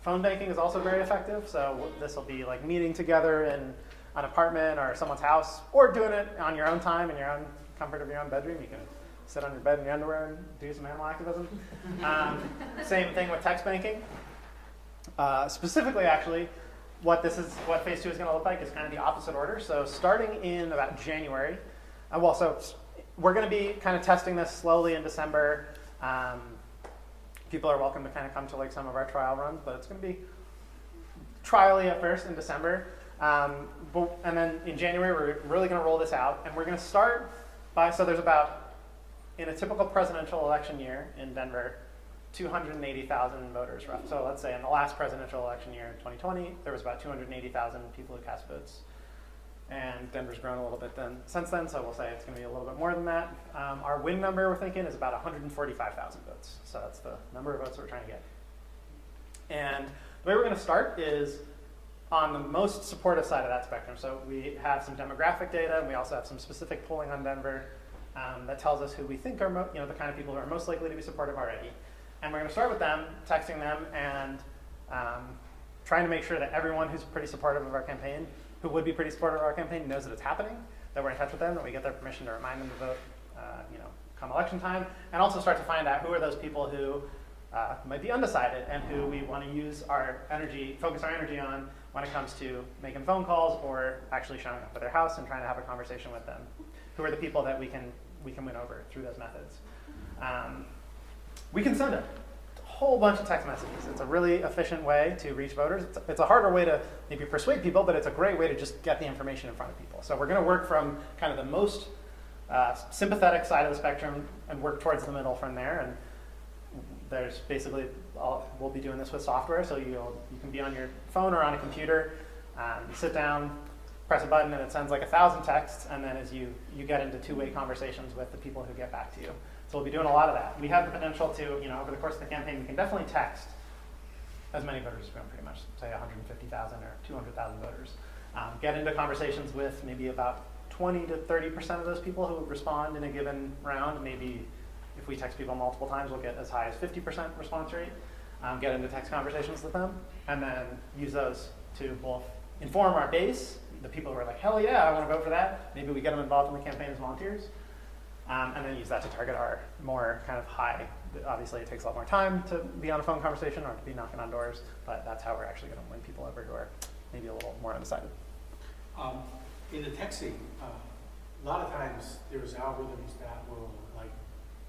Phone banking is also very effective, so this will be like meeting together in an apartment or someone's house, or doing it on your own time in your own comfort of your own bedroom. You can sit on your bed in your underwear and do some animal activism. Same thing with text banking. Specifically, actually, what phase 2 is going to look like is kind of the opposite order. So starting in about January, we're going to be kind of testing this slowly in December. People are welcome to kind of come to like some of our trial runs, but it's going to be trial-y at first in December. And then in January, we're really going to roll this out. And we're going to start so there's about, in a typical presidential election year in Denver, 280,000 voters. So let's say in the last presidential election year in 2020, there was about 280,000 people who cast votes. And Denver's grown a little bit since then, so we'll say it's going to be a little bit more than that. Our win number, we're thinking, is about 145,000 votes. So that's the number of votes we're trying to get. And the way we're going to start is on the most supportive side of that spectrum. So we have some demographic data, and we also have some specific polling on Denver that tells us who we think are the kind of people who are most likely to be supportive already. And we're going to start with them, texting them, and trying to make sure that everyone who's pretty supportive of our campaign, who would be pretty supportive of our campaign, knows that it's happening, that we're in touch with them, that we get their permission to remind them to vote come election time, and also start to find out who are those people who might be undecided and who we want to use focus our energy on when it comes to making phone calls or actually showing up at their house and trying to have a conversation with them. Who are the people that we can win over through those methods? We can send a whole bunch of text messages. It's a really efficient way to reach voters. It's a harder way to maybe persuade people, but it's a great way to just get the information in front of people. So we're going to work from kind of the most sympathetic side of the spectrum and work towards the middle from there. And there's basically, we'll be doing this with software, so you can be on your phone or on a computer, you sit down, press a button, and it sends like 1,000 texts, and then as you get into two-way conversations with the people who get back to you. So we'll be doing a lot of that. We have the potential to, over the course of the campaign, we can definitely text as many voters as we want, pretty much, say 150,000 or 200,000 voters. Get into conversations with maybe about 20 to 30% of those people who respond in a given round. Maybe if we text people multiple times, we'll get as high as 50% response rate. Get into text conversations with them, and then use those to both inform our base, the people who are like, hell yeah, I want to vote for that. Maybe we get them involved in the campaign as volunteers. And then use that to target our more kind of high. Obviously, it takes a lot more time to be on a phone conversation or to be knocking on doors, but that's how we're actually going to win people over who are maybe a little more undecided. In the texting, a lot of times there's algorithms that will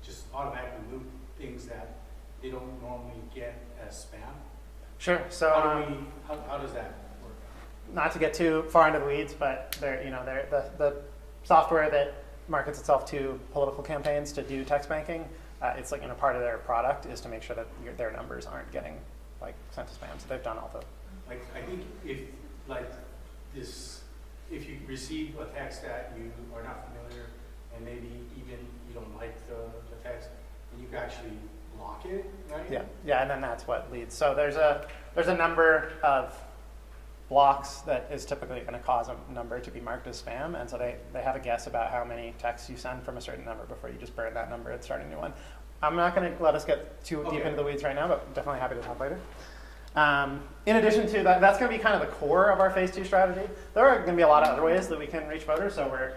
just automatically move things that they don't normally get as spam. Sure. So how does that work? Not to get too far into the weeds, but the software that markets itself to political campaigns to do text banking. It's like, part of their product is to make sure that their numbers aren't getting like sent to spam. So they've done all the. Like, I think if if you receive a text that you are not familiar and maybe even you don't like the text, then you can actually lock it, right? Yeah, and then that's what leads. So there's a number of blocks that is typically going to cause a number to be marked as spam, and so they have a guess about how many texts you send from a certain number before you just burn that number and start a new one. I'm not going to let us get too deep into the weeds right now, but definitely happy to talk later. In addition to that, that's going to be kind of the core of our phase 2 strategy. There are going to be a lot of other ways that we can reach voters, so we're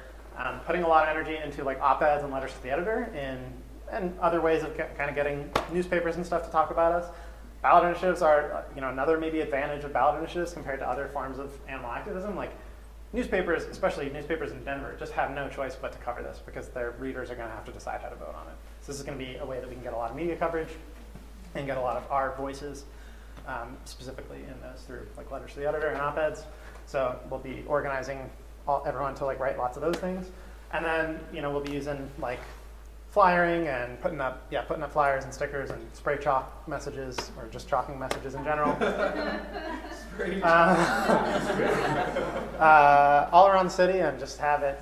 putting a lot of energy into like op-eds and letters to the editor and other ways of kind of getting newspapers and stuff to talk about us. Ballot initiatives are another maybe advantage of ballot initiatives compared to other forms of animal activism. Like newspapers, especially newspapers in Denver, just have no choice but to cover this because their readers are going to have to decide how to vote on it. So this is going to be a way that we can get a lot of media coverage and get a lot of our voices specifically in those through like letters to the editor and op-eds. So we'll be organizing everyone to like write lots of those things, and then we'll be using like flyering and putting up flyers and stickers and spray chalk messages or just chalking messages in general. All around the city and just have it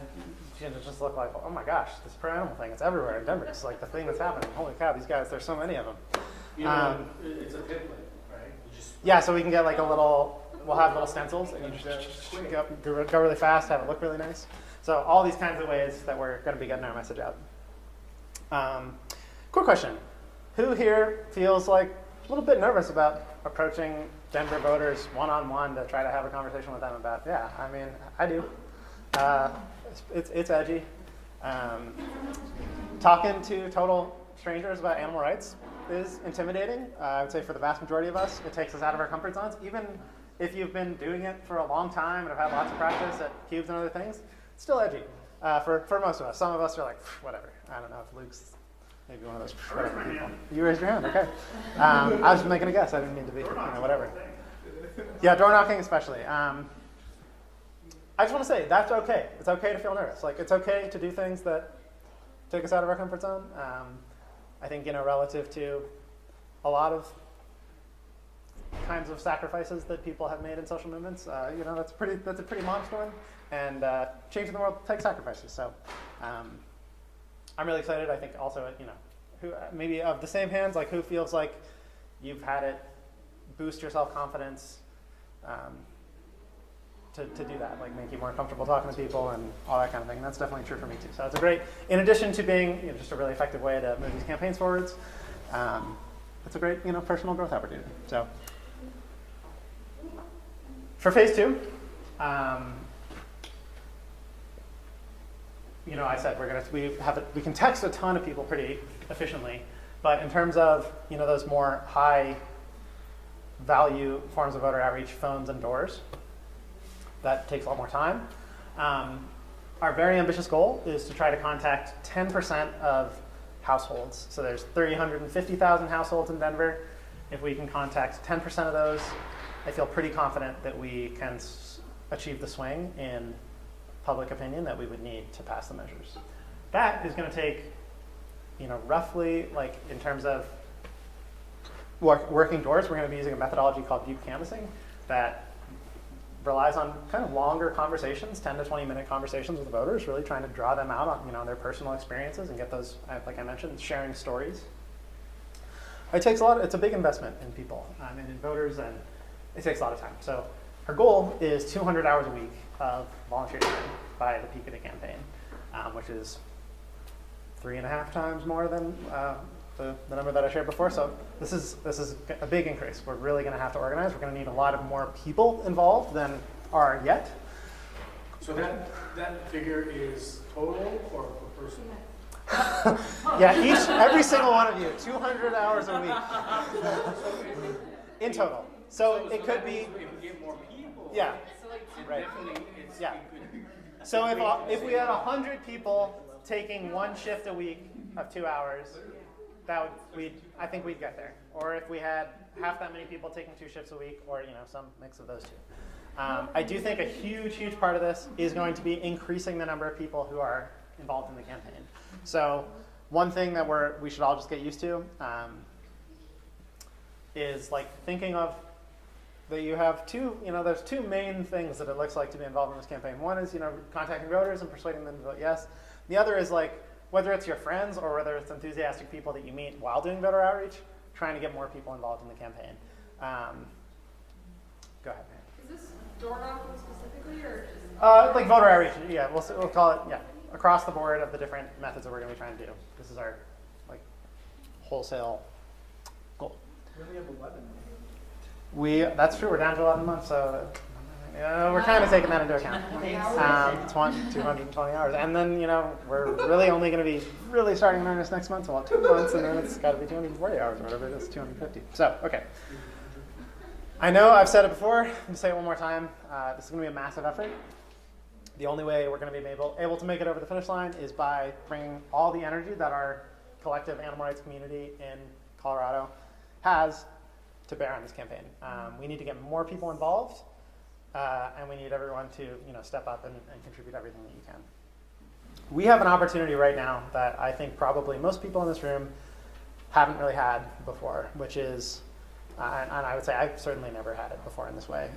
just look like, oh my gosh, this pro-animal thing, it's everywhere in Denver. It's like the thing that's happening. Holy cow, these guys, there's so many of them. It's a template, right? Yeah, so we can get like we'll have little stencils and you just go really fast, have it look really nice. So all these kinds of ways that we're going to be getting our message out. Quick question. Who here feels like a little bit nervous about approaching Denver voters one-on-one to try to have a conversation with them about, yeah, I mean, I do. It's edgy. Talking to total strangers about animal rights is intimidating. I would say for the vast majority of us, it takes us out of our comfort zones. Even if you've been doing it for a long time and have had lots of practice at cubes and other things, it's still edgy for most of us. Some of us are like, whatever. I don't know if Luke's maybe one of those whatever people. You raised your hand, okay. I was making a guess. I didn't mean to be, whatever. Yeah, door knocking especially. I just want to say that's okay. It's okay to feel nervous. Like it's okay to do things that take us out of our comfort zone. I think relative to a lot of kinds of sacrifices that people have made in social movements, that's a pretty modest one. And changing the world takes sacrifices. So I'm really excited. I think also who maybe of the same hands, like who feels like you've had it boost your self-confidence. To do that, like make you more comfortable talking to people and all that kind of thing. And that's definitely true for me too. So it's a great, in addition to being just a really effective way to move these campaigns forwards, it's a great personal growth opportunity. So for phase 2, I said we can text a ton of people pretty efficiently, but in terms of those more high value forms of voter outreach, phones and doors, that takes a lot more time. Our very ambitious goal is to try to contact 10% of households. So there's 350,000 households in Denver. If we can contact 10% of those, I feel pretty confident that we can achieve the swing in public opinion that we would need to pass the measures. That is going to take, roughly, like in terms of working doors, we're going to be using a methodology called deep canvassing that relies on kind of longer conversations, 10 to 20 minute conversations with voters, really trying to draw them out on their personal experiences and get those, like I mentioned, sharing stories. It takes a lot. It's a big investment in people and in voters, and it takes a lot of time. So our goal is 200 hours a week of volunteer time by the peak of the campaign, which is 3.5 times more than the number that I shared before. So this is a big increase. We're really going to have to organize. We're going to need a lot of more people involved than are yet. So that figure is total or per person? Yeah, every single one of you, 200 hours a week in total. So it could be. If we get more people. Yeah. Right. Yeah. So if we had 100 people taking one shift a week of 2 hours, I think we'd get there. Or if we had half that many people taking 2 shifts a week, or some mix of those two. I do think a huge part of this is going to be increasing the number of people who are involved in the campaign. So one thing that we should all just get used to is like thinking of that you have there's two main things that it looks like to be involved in this campaign. One is, contacting voters and persuading them to vote yes. The other is like, whether it's your friends or whether it's enthusiastic people that you meet while doing voter outreach, trying to get more people involved in the campaign. Go ahead, man. Is this door knocking specifically, or just? Like voter outreach, yeah, we'll call it, across the board of the different methods that we're gonna be trying to do. This is our, like, wholesale goal. We only have 11. That's true, we're down to 11 months, so we're kind of taking that into account. 220 hours. And then, we're really only going to be really starting in earnest next month, so 2 months, and then it's got to be 240 hours or whatever it is, 250. So, okay. I know I've said it before, I'm going to say it one more time. This is going to be a massive effort. The only way we're going to be able to make it over the finish line is by bringing all the energy that our collective animal rights community in Colorado has to bear on this campaign. We need to get more people involved, and we need everyone to step up and contribute everything that you can. We have an opportunity right now that I think probably most people in this room haven't really had before, which is, and I would say I've certainly never had it before in this way,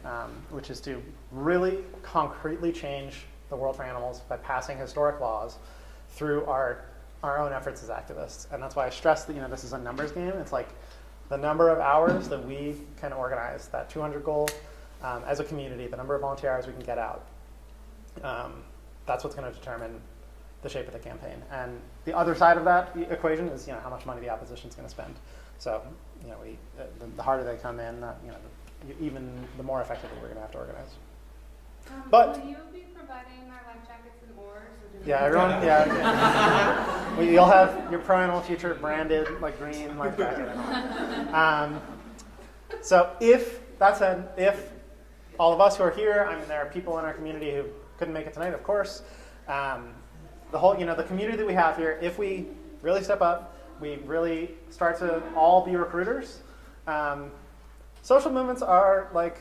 which is to really concretely change the world for animals by passing historic laws through our own efforts as activists. And that's why I stress that this is a numbers game. It's like the number of hours that we can organize, that 200 goal, as a community, the number of volunteer hours we can get out, that's what's going to determine the shape of the campaign. And the other side of that equation is how much money the opposition is going to spend. So the harder they come in, even the more effectively we're going to have to organize. But will you be providing our life jackets and oars? yeah, everyone, yeah. You'll have your Pro Animal Future branded like green life jacket and all. So if all of us who are here, there are people in our community who couldn't make it tonight, of course. The whole, the community that we have here, if we really step up, we really start to all be recruiters. Social movements are like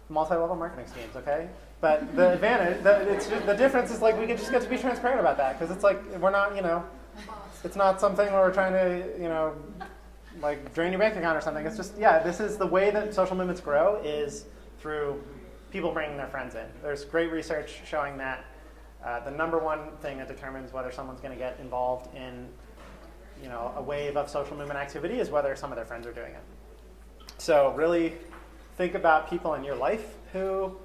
multi-level marketing schemes, okay? But the advantage, the difference is like we can just get to be transparent about that, because it's like we're not, it's not something where we're trying to, like drain your bank account or something. It's just, this is the way that social movements grow is through people bringing their friends in. There's great research showing that the number one thing that determines whether someone's going to get involved in, a wave of social movement activity is whether some of their friends are doing it. So really think about people in your life who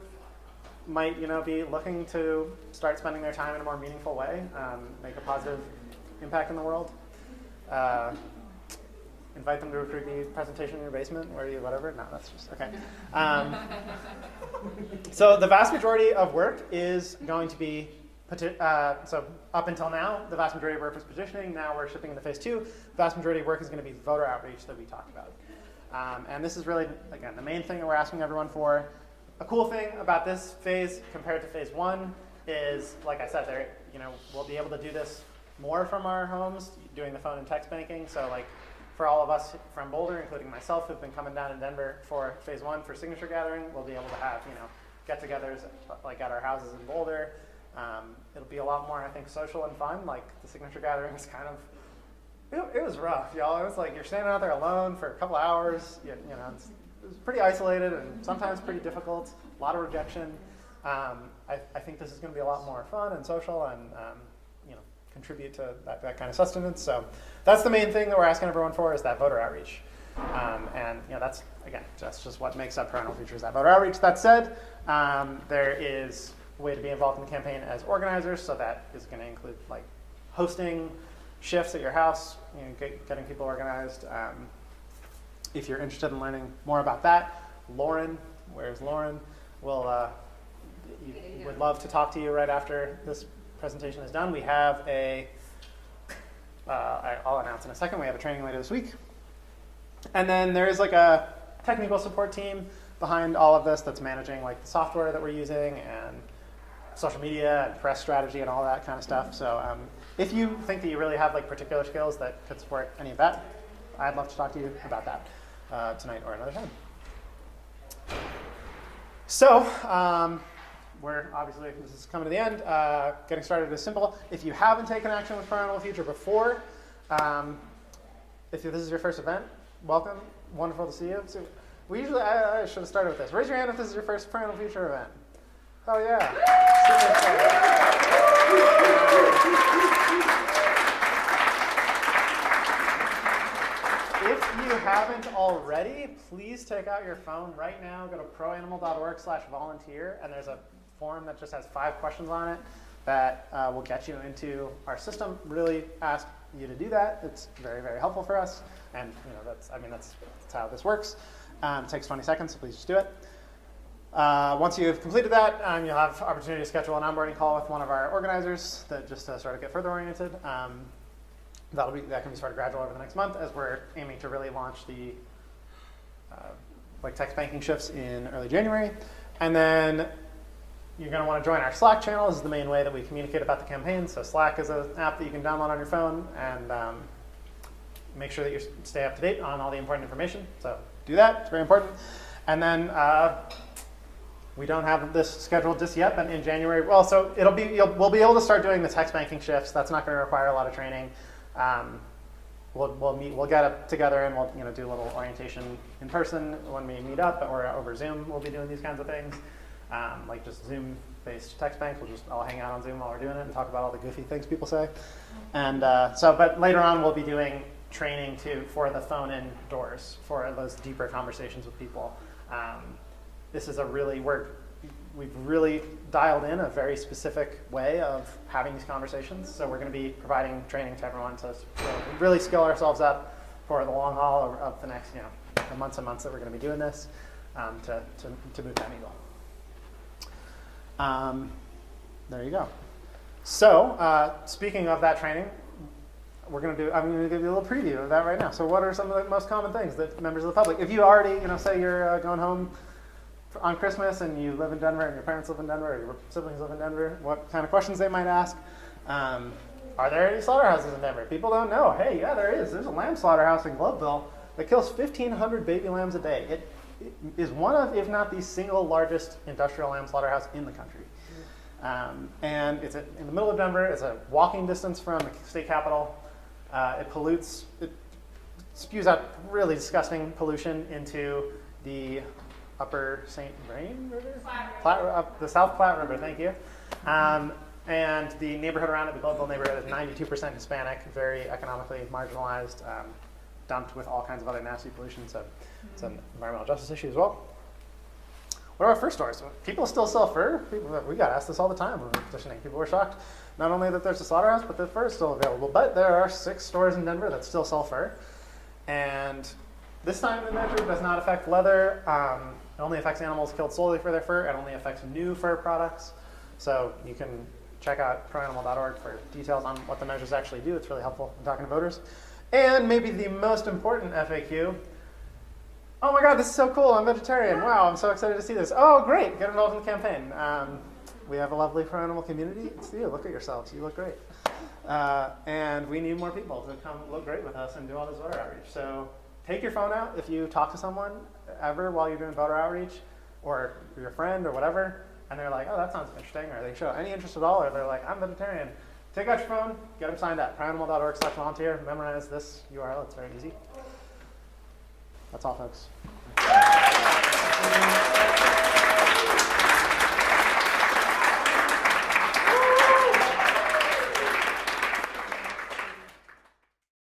might, be looking to start spending their time in a more meaningful way, make a positive impact in the world. Invite them to a creepy presentation in your basement, whatever. No, that's just, okay. So the vast majority of work is going to be, so up until now, the vast majority of work was petitioning. Now we're shipping into phase 2. The vast majority of work is going to be voter outreach that we talked about. And this is really, again, the main thing that we're asking everyone for. A cool thing about this phase compared to phase 1 is, like I said, we'll be able to do this more from our homes, doing the phone and text banking. So like for all of us from Boulder, including myself, who've been coming down in Denver for phase 1 for signature gathering, we'll be able to have, get-togethers like at our houses in Boulder. It'll be a lot more, I think, social and fun. Like the signature gathering was kind of, it was rough, y'all. It was like you're standing out there alone for a couple hours. It was pretty isolated and sometimes pretty difficult. A lot of rejection. I think this is going to be a lot more fun and social and contribute to that kind of sustenance. So that's the main thing that we're asking everyone for is that voter outreach. And that's just what makes up Pro Animal Future is that voter outreach. That said, there is a way to be involved in the campaign as organizers. So that is going to include like hosting shifts at your house, getting people organized. If you're interested in learning more about that, Lauren, where's Lauren? Would love to talk to you right after this presentation is done. We have I'll announce in a second, we have a training later this week. And then there's like a technical support team behind all of this that's managing like the software that we're using and social media and press strategy and all that kind of stuff. So if you think that you really have like particular skills that could support any of that, I'd love to talk to you about that tonight or another time. So this is coming to the end. Getting started is simple. If you haven't taken action with Parental Future before, if this is your first event, welcome. Wonderful to see you. So I should have started with this. Raise your hand if this is your first Parental Future event. Oh yeah. Super excited. If you haven't already, please take out your phone right now. Go to proanimal.org/volunteer, and there's a form that just has 5 questions on it that will get you into our system. Really ask you to do that. It's very, very helpful for us, and that's how this works. It takes 20 seconds, so please just do it. Once you've completed that, you'll have opportunity to schedule an onboarding call with one of our organizers that just to sort of get further oriented. That can be sort of gradual over the next month as we're aiming to really launch the text banking shifts in early January. And then you're going to want to join our Slack channel. This is the main way that we communicate about the campaign. So Slack is an app that you can download on your phone and make sure that you stay up to date on all the important information. So do that. It's very important. And then we don't have this scheduled just yet, but in January, so we'll be able to start doing the text banking shifts. That's not going to require a lot of training. We'll get up together and we'll do a little orientation in person when we meet up, or over Zoom. We'll be doing these kinds of things, like just Zoom-based text banks. We'll just all hang out on Zoom while we're doing it and talk about all the goofy things people say. And but later on, we'll be doing training for the phone-in doors for those deeper conversations with people. This is we've really dialed in a very specific way of having these conversations. So we're going to be providing training to everyone to really skill ourselves up for the long haul of the next the months and months that we're going to be doing this to move that needle. There you go. So speaking of that training, I'm going to give you a little preview of that right now. So what are some of the most common things that members of the public, if you already, say you're going home on Christmas and you live in Denver and your parents live in Denver or your siblings live in Denver, what kind of questions they might ask. Are there any slaughterhouses in Denver? People don't know. Hey, yeah, there is. There's a lamb slaughterhouse in Gloveville that kills 1,500 baby lambs a day. It is one of, if not the single largest industrial lamb slaughterhouse in the country. And it's in the middle of Denver. It's a walking distance from the state capitol. It spews out really disgusting pollution into the Upper St. Vrain River? The South Platte River, thank you. And the neighborhood around it, the Gloveville neighborhood, is 92% Hispanic, very economically marginalized, dumped with all kinds of other nasty pollution. So it's an environmental justice issue as well. What about fur stores? People still sell fur? We got asked this all the time when we were petitioning. People were shocked, not only that there's a slaughterhouse, but that fur is still available. But there are 6 stores in Denver that still sell fur. And this time the measure does not affect leather. It only affects animals killed solely for their fur. It only affects new fur products. So you can check out proanimal.org for details on what the measures actually do. It's really helpful in talking to voters. And maybe the most important FAQ. Oh my God, this is so cool. I'm vegetarian. Wow, I'm so excited to see this. Oh, great. Get involved in the campaign. We have a lovely pro-animal community. It's you. Look at yourselves. You look great. And we need more people to come look great with us and do all this voter outreach. So take your phone out if you talk to someone ever while you're doing voter outreach, or your friend or whatever, and they're like, oh, that sounds interesting, or they show any interest at all, or they're like, I'm vegetarian. Take out your phone, get them signed up. proanimal.org/volunteer. Memorize this URL. It's very easy. That's all, folks.